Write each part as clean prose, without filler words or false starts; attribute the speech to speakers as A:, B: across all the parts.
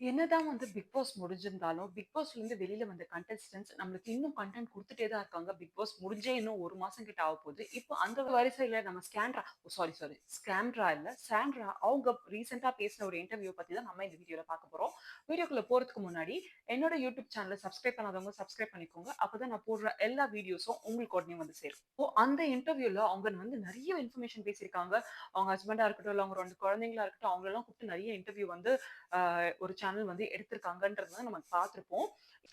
A: என்னதான் வந்து big pass முடிஞ்சிருந்தாலும், big பாஸ்லேருந்து வெளியில வந்த கண்டஸ்டன்ட்ஸ் நம்மளுக்கு இன்னும் கன்டென்ட் குடுத்துட்டே தான் இருக்காங்க. பிக் பாஸ் முடிஞ்சே இன்னும் 1 மாசம் கிட்ட ஆகப்போது. இப்போ அந்த வரிசையில நம்ம ஸ்கேம்ட்ரா இல்ல, சாண்ட்ரா அவங்க ரீசென்ட்டா பேசின ஒரு இன்டர்வியூ பத்தி தான் நம்ம இந்த வீடியோல பார்க்க போறோம். வீடியோக்குள்ள போறதுக்கு முன்னாடி, என்னோட யூடியூப் சேனல சப்ஸ்கிரைப் பண்ணாதவங்க சப்ஸ்கிரைப் பண்ணிக்கோங்க. அப்பதான் நான் போடுற எல்லா வீடியோஸும் உங்களுக்கு உடனே வந்து சேரும். இப்போ அந்த இன்டர்வியூல அவங்க வந்து நெறைய இன்ஃபர்மேஷன் பேசியிருக்காங்க. அவங்க ஹஸ்பண்டா இருக்கட்டும், இல்ல அவங்க 2 குழந்தைங்களா இருக்கட்டும், அவங்களலாம் கூப்பிட்டு நெறைய இன்டர்வியூ வந்து ஒரு சேனல் வந்து எடுத்திருக்காங்கன்றத வந்து நம்ம பார்த்திருப்போம்.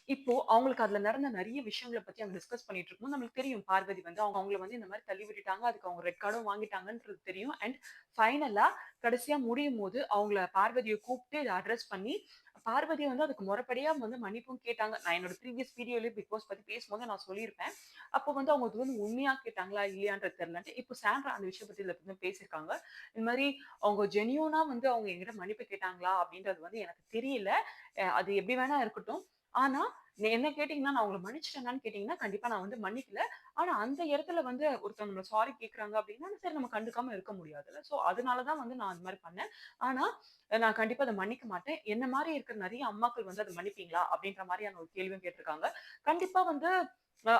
A: இப்போ அவங்களுக்கு அதுல நடந்த நெறைய விஷயங்கள பத்தி அவங்க டிஸ்கஸ் பண்ணிட்டு இருக்கும்போது நம்மளுக்கு தெரியும். பார்வதி வந்து அவங்கள வந்து இந்த மாரி தள்ளி விட்டுட்டாங்க. அதுக்கு அவங்க ரெட் கார்டும் வாங்கிட்டாங்கன்றது தெரியும். அண்ட் ஃபைனலா கடைசியா முடியும்போது அவங்கள பார்வதிய கூப்ட்டு இத அட்ரஸ் பண்ணி, பார்வதி வந்து அதுக்கு முறைப்படியா வந்து மன்னிப்பும் கேட்டாங்க. நான் என்னோட ப்ரீவியஸ் வீடியோலயே பிக் பாஸ் பத்தி பேசும்போது நான் சொல்லியிருப்பேன். அப்போ வந்து அவங்க அது வந்து உண்மையா கேட்டாங்களா? இல்லையான்றது தெரியலன்ட்டு. இப்போ சாண்ட்ரா அந்த விஷயம் பத்தி இதுல வந்து பேசியிருக்காங்க. இந்த மாரி அவங்க ஜென்யூனா வந்து அவங்க என்கிட்ட மன்னிப்பு கேட்டாங்களா? அப்படின்றது வந்து எனக்கு தெரியல. அது எப்படி வேணா இருக்கட்டும். ஆனா, என்ன கேட்டீங்கன்னா, நான் உங்கள மன்னிச்சுட்டேனான்னு கேட்டீங்கன்னா, கண்டிப்பா நான் வந்து மன்னிக்கல. ஆனா, அந்த இடத்துல வந்து ஒருத்தவங்க நம்மள சாரி கேட்கறாங்க அப்படின்னா, சரி நம்ம கண்டுக்காம இருக்க முடியாதுல்ல. சோ, அதனால தான் வந்து நான் அந்த மாரி பண்ணேன். ஆனா, நான் கண்டிப்பா அத மன்னிக்க மாட்டேன். என்ன மாரி இருக்கிற நெறைய அம்மாக்கள் வந்து அத மன்னிப்பீங்களா? அப்படின்ற மாரியான ஒரு கேள்வியும் கேட்டிருக்காங்க. கண்டிப்பா வந்து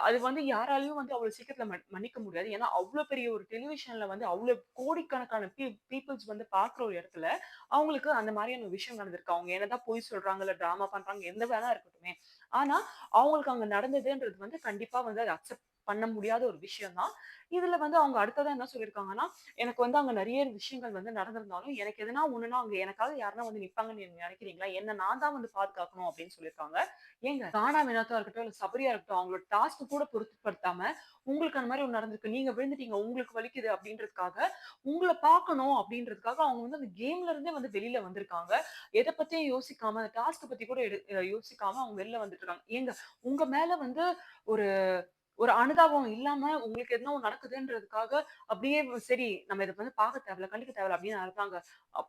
A: அது வந்து யாராலயும் வந்து அவ்வளவு சீக்கிரத்துல மன்னிக்க முடியாது. ஏன்னா, அவ்ளோ பெரிய ஒரு டெலிவிஷன்ல வந்து அவ்ளோ கோடிக்கணக்கான பீப்பிள்ஸ் வந்து பார்க்குற ஒரு இடத்துல, அவங்களுக்கு அந்த மாரியான ஒரு விஷயம் நடந்திருக்கு. அவங்க என்னதான் பொய் சொல்றாங்க, இல்ல டிராமா பண்றாங்க, எந்த வேணா இருக்கட்டுமே. ஆனா, அவங்களுக்கு அங்க நடந்ததுன்றது வந்து கண்டிப்பா வந்து அத அக்செப்ட் பண்ண முடியாத ஒரு விஷயம் தான். இதுல வந்து அவங்க அடுத்ததா என்ன சொல்லியிருக்காங்கன்னா, எனக்கு வந்து அங்க நெறைய விஷயங்கள் வந்து நடந்திருந்தாலும், எனக்கு எதுனா ஒண்ணுன்னா அங்க எனக்காக யாருன்னா வந்து நிப்பாங்கன்னு நீங்க நினைக்கிறீங்களா? என்ன நான் தான் வந்து பாதுகாக்கணும் அப்படின்னு சொல்லியிருக்காங்க. ஏங்க கானா வினோத்தா இருக்கட்டும், இல்ல சபரியா இருக்கட்டும், அவங்களோட டாஸ்க்க கூட பொருட்படுத்தாம, உங்களுக்கு அந்த மாரி ஒண்ணு நடந்திருக்கு. நீங்க விழுந்துட்டீங்க. உங்களுக்கு வலிக்குது அப்படின்றதுக்காக, உங்கள பார்க்கணும் அப்படின்றதுக்காக அவங்க வந்து அந்த கேம்ல இருந்தே வந்து வெளில வந்திருக்காங்க. எத பத்தியும் யோசிக்காம, அந்த டாஸ்க்க பத்தி கூட யோசிக்காம அவங்க வெளில வந்துட்டு இருக்காங்க. ஏங்க உங்க மேல வந்து ஒரு ஒரு அனுதாபம் இல்லாம உங்களுக்கு எதுனா ஒண்ணு நடக்குதுன்றதுக்காக, அப்படியே சரி நம்ம இத வந்து பார்க்க தேவையில்ல, கண்டுக்க தேவையில்ல அப்படின்னு இருந்தாங்க.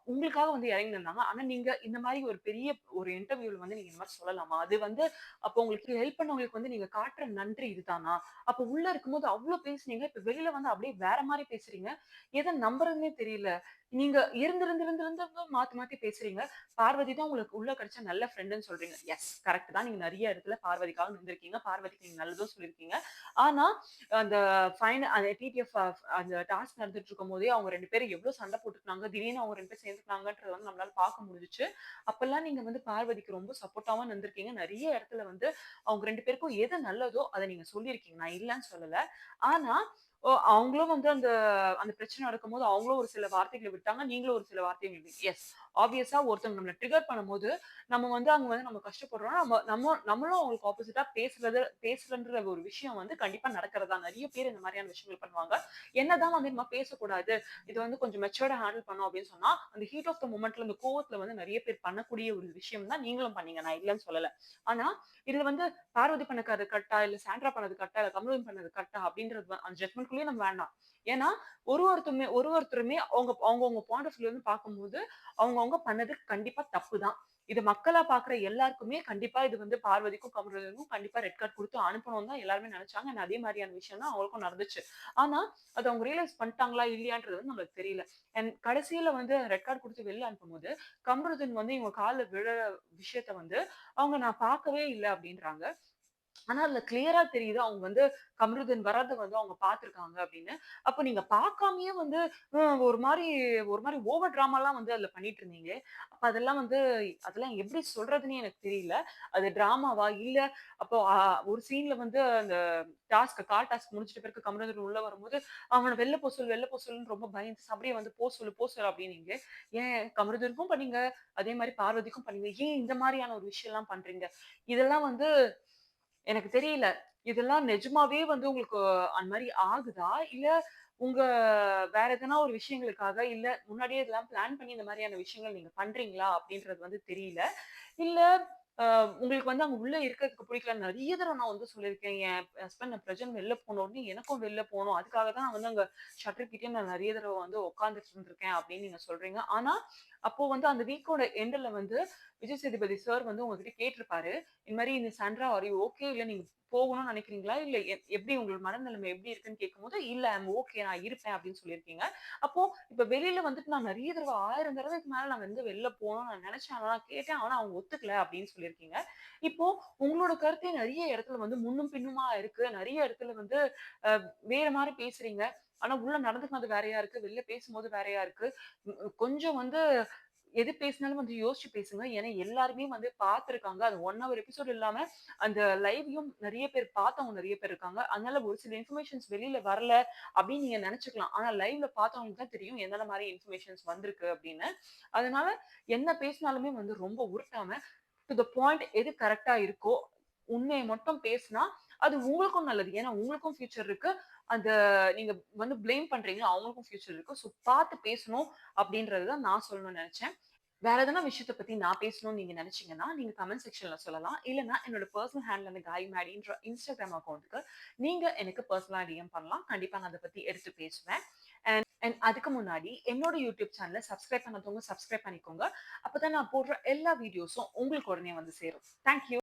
A: உங்களுக்காக வந்து இறங்கி நின்னாங்க. ஆனா நீங்க இந்த மாரி ஒரு பெரிய ஒரு இன்டர்வியூல வந்து நீங்க இந்த மாரி சொல்லலாமா? அது வந்து அப்போ உங்களுக்கு ஹெல்ப் பண்ணவங்களுக்கு வந்து நீங்க காட்டுற நன்றி இதுதானா? அப்ப உள்ள இருக்கும்போது அவ்ளோ பேசுனீங்க. இப்ப வெளில வந்து அப்படியே வேற மாரி பேசுறீங்க. எத நம்புறதுன்னே தெரியல. நீங்க இருந்து இருந்து இருந்து இருந்து மாத்தி மாத்தி பேசுறீங்க. பார்வதி தான் உங்களுக்கு உள்ள கிடைச்ச நல்ல ஃப்ரெண்டுன்னு சொல்றீங்க. எஸ் கரெக்ட் தான். நீங்க நெறைய இடத்துல பார்வதிக்காக நின்னுருக்கீங்க. பார்வதிக்கு நீங்க நல்லதும் சொல்லியிருக்கீங்க. ஆனா, அந்த அந்த டிடிஎஃப் அந்த டாஸ்க் நடந்துட்டு இருக்கும்போதே அவங்க 2 பேரும் எவ்ளோ சண்டை போட்டுக்குனாங்க. திடீர்னு அவங்க 2 பேரும் சேர்ந்துக்கினாங்கன்றத வந்து நம்மளால பார்க்க முடிஞ்சுச்சு. அப்பல்லாம் நீங்க வந்து பார்வதிக்கு ரொம்ப சப்போர்ட்டாவும் இருந்திருக்கீங்க. நெறைய இடத்துல வந்து அவங்க 2 பேருக்கும் எது நல்லதோ அத நீங்க சொல்லியிருக்கீங்க. நான் இல்லன்னு சொல்லல. ஆனா, அவங்களும் வந்து அந்த அந்த பிரச்சனை நடக்கும்போது அவங்களும் ஒரு சில வார்த்தைகள விட்டாங்க. நீங்களும் ஒரு சில வார்த்தைகள் விட்டீங்க. எஸ். ஆப்வியஸா ஒருத்தவங்க நம்மள ட்ரிகர் பண்ணும்போது, நம்ம வந்து அங்க வந்து நம்ம கஷ்டப்படுறோம். நம்மளும் அவங்களுக்கு ஆப்போசிட்டா பேசலன்ற ஒரு விஷயம் வந்து கண்டிப்பா நடக்கிறது தான். நெறைய பேர் இந்த மாரியான விஷயங்கள் பண்ணுவாங்க. என்னதான் வந்து நம்ம பேசக்கூடாது. இது வந்து கொஞ்சம் மெச்சூர்டா ஹேண்டில் பண்ணணும் அப்படின்னு சொன்னா, அந்த ஹீட் ஆஃப் த மொமெண்ட்ல அந்த கோவத்துல வந்து நெறைய பேர் பண்ணக்கூடிய ஒரு விஷயம் தான் நீங்களும் பண்ணீங்க. நான் இல்லன்னு சொல்லல. ஆனா, இதுல வந்து பார்வதி பண்ணது கரெக்ட்டா, இல்ல சாண்ட்ரா பண்ணது கரெக்ட்டா, இல்ல கமருதீன் பண்ணது கரெக்ட்டா அப்படின்றது அந்த ஜட்மெண்ட்குள்ளயே நம்ம வேண்டாம். ஏன்னா, ஒருத்தருமே அவங்கவங்க பாயிண்ட் ஆஃப் வியூல இருந்து பார்க்கும்போது, அவங்கவங்க பண்ணது கண்டிப்பா தப்பு தான். இது மக்களா பார்க்குற எல்லாருக்குமே கண்டிப்பா இது வந்து பார்வதிக்கும், கமருதீனுக்கும் கண்டிப்பா ரெட் கார்ட் குடுத்து அனுப்பணும்னு தான் எல்லாருமே நெனச்சாங்க. அண்ட் அதே மாரியான விஷயம் தான் அவங்களுக்கும் நடந்துச்சு. ஆனா, அத அவங்க ரியலைஸ் பண்ணிட்டாங்களா இல்லையான்றது வந்து நம்மளுக்கு தெரியல. அண்ட் கடைசியில வந்து ரெட் கார்ட் குடுத்து வெளில அனுப்பும்போது, கமருதீன் வந்து இவங்க கால்ல விழற விஷயத்த வந்து அவங்க நான் பார்க்கவே இல்ல அப்டின்றாங்க. ஆனா, அதுல கிளியரா தெரியுது. அவங்க வந்து கமருதீன் வர்றத வந்து அவங்க பார்த்துருக்காங்க அப்படின்னு. அப்ப நீங்க பார்க்காமயே வந்து ஒரு மாரி ஓவர் டிராமாலாம் வந்து அதுல பண்ணிட்டு இருந்தீங்களே! அப்ப அதெல்லாம் எப்படி சொல்றதுன்னே எனக்கு தெரியல. அது டிராமாவா? இல்ல அப்போ ஒரு சீன்ல வந்து அந்த கால் டாஸ்க் முடிச்சிட்ட பிறகு கமருதீன் உள்ள வரும்போது, அவன வெளில போ சொல்லுன்னு ரொம்ப பயந்து சபரிய வந்து போ சொல்லு அப்டின்னீங்க. ஏன் கமருதீனுக்கும் பண்ணீங்க, அதே மாரி பார்வதிக்கும் பண்ணீங்க. ஏன் இந்த மாரியான ஒரு விஷயம்லாம் பண்றீங்க? இதெல்லாம் வந்து எனக்கு தெரியல. இதெல்லாம் நிஜமாவே வந்து உங்களுக்கு அந்த மாரி ஆகுதா? இல்ல உங்க வேற எதனா ஒரு விஷயங்களுக்காக, இல்ல முன்னாடியே இதெல்லாம் பிளான் பண்ணி இந்த மாரியான விஷயங்கள் நீங்க பண்றீங்களா? அப்படின்றது வந்து தெரியல. இல்ல அ உங்களுக்கு வந்து அங்க உள்ள இருக்கறதுக்கு பிடிக்கல. நெறைய தடவ நான் வந்து சொல்லியிருக்கேன். என் ஹஸ்பண்ட் நான் பிரஜன் வெளில போனோனே எனக்கும் வெளில போணும். அதுக்காக தான் நான் வந்து அங்க ஷட்டர் கிட்டயே நான் நெறைய தடவ வந்து உட்கார்ந்துட்டு இருந்திருக்கேன் அப்படின்னு நீங்க சொல்றீங்க. ஆனா, அப்போ வந்து அந்த வீக்கோட எண்டுல வந்து விஜய் சேதுபதி சார் வந்து உங்ககிட்ட கேட்டிருப்பாரு. இந்த மாரி இந்த "சாண்ட்ரா ஆர் யூ ஓகே? இல்ல நீங்க போகணும்னு நினைக்கிறீங்களா? இல்ல எப்படி உங்களோட மனநிலைமை எப்படி இருக்குன்னு கேட்கும்போது, "இல்ல ஐ அம் ஓகே நான் இருப்பேன்" அப்படின்னு சொல்லியிருக்கீங்க. அப்போ இப்ப வெளியில வந்துட்டு நான் நெறைய தடவ 1000 தடவைக்கு மேல நான் வந்து வெளில போணும்னு நான் நெனச்சேன். ஆனா நான் கேட்டேன். ஆனா அவங்க ஒத்துக்கல அப்படின்னு சொல்லியிருக்கீங்க. இப்போ உங்களோட கருத்தே நெறைய இடத்துல வந்து முன்னும் பின்னுமா இருக்கு. நெறைய இடத்துல வந்து அ வேற மாரி பேசுறீங்க. ஆனா உள்ள நடந்துக்கினது வேறையா இருக்கு. வெளில பேசும்போது வேறையா இருக்கு. கொஞ்சம் வந்து எது பேசினாலும் வந்து யோசிச்சு பேசுங்க. ஏன்னா எல்லாருமே வந்து பார்த்துருக்காங்க. அது 1 ஹவர் எபிசோட் இல்லாம அந்த லைவையும் நெறைய பேர் பார்த்தவங்க நெறைய பேர் இருக்காங்க. அதனால ஒரு சில இன்ஃபர்மேஷன்ஸ் வெளில வரல அப்படின்னு நீங்க நெனச்சுக்கலாம். ஆனா லைவ்ல பார்த்தவங்களுக்கு தான் தெரியும் எந்தெந்த மாரி இன்ஃபர்மேஷன்ஸ் வந்திருக்கு அப்படின்னு. அதனால என்ன பேசினாலுமே வந்து ரொம்ப உருட்டாம டூ த பாயிண்ட் எது கரெக்ட்டா இருக்கோ, உண்மைய மட்டும் பேசினா, அது உங்களுக்கும் நல்லது. ஏன்னா உங்களுக்கும் ஃபியூச்சர் இருக்கு. அந்த நீங்க வந்து ப்ளேம் பண்றீங்க. அவங்களுக்கும் ஃபியூச்சர் இருக்கு. ஸோ பார்த்து பேசணும் அப்படின்றது தான் நான் சொல்லணும்னு நெனச்சேன். வேற எதனா விஷயத்த பத்தி நான் பேசணும்னு நீங்க நெனச்சீங்கன்னா, நீங்க கமெண்ட் செக்ஷன்ல சொல்லலாம். இல்லன்னா என்னோட பெர்சனல் ஹேண்ட்ல அந்த காய் மேடின்ற இன்ஸ்டாகிராம் அக்கவுண்ட்க்கு நீங்க எனக்கு பெர்சனலா டிஎம் பண்ணலாம். கண்டிப்பா நான் அத பத்தி எடுத்து பேசுவேன். அண்ட் அதுக்கு முன்னாடி என்னோட யூடியூப் சேனல சப்ஸ்கிரைப் பண்ணாதவங்க சப்ஸ்கிரைப் பண்ணிக்கோங்க. அப்பதான் நான் போடுற எல்லா வீடியோஸும் உங்களுக்கு உடனே வந்து சேரும். Thank you.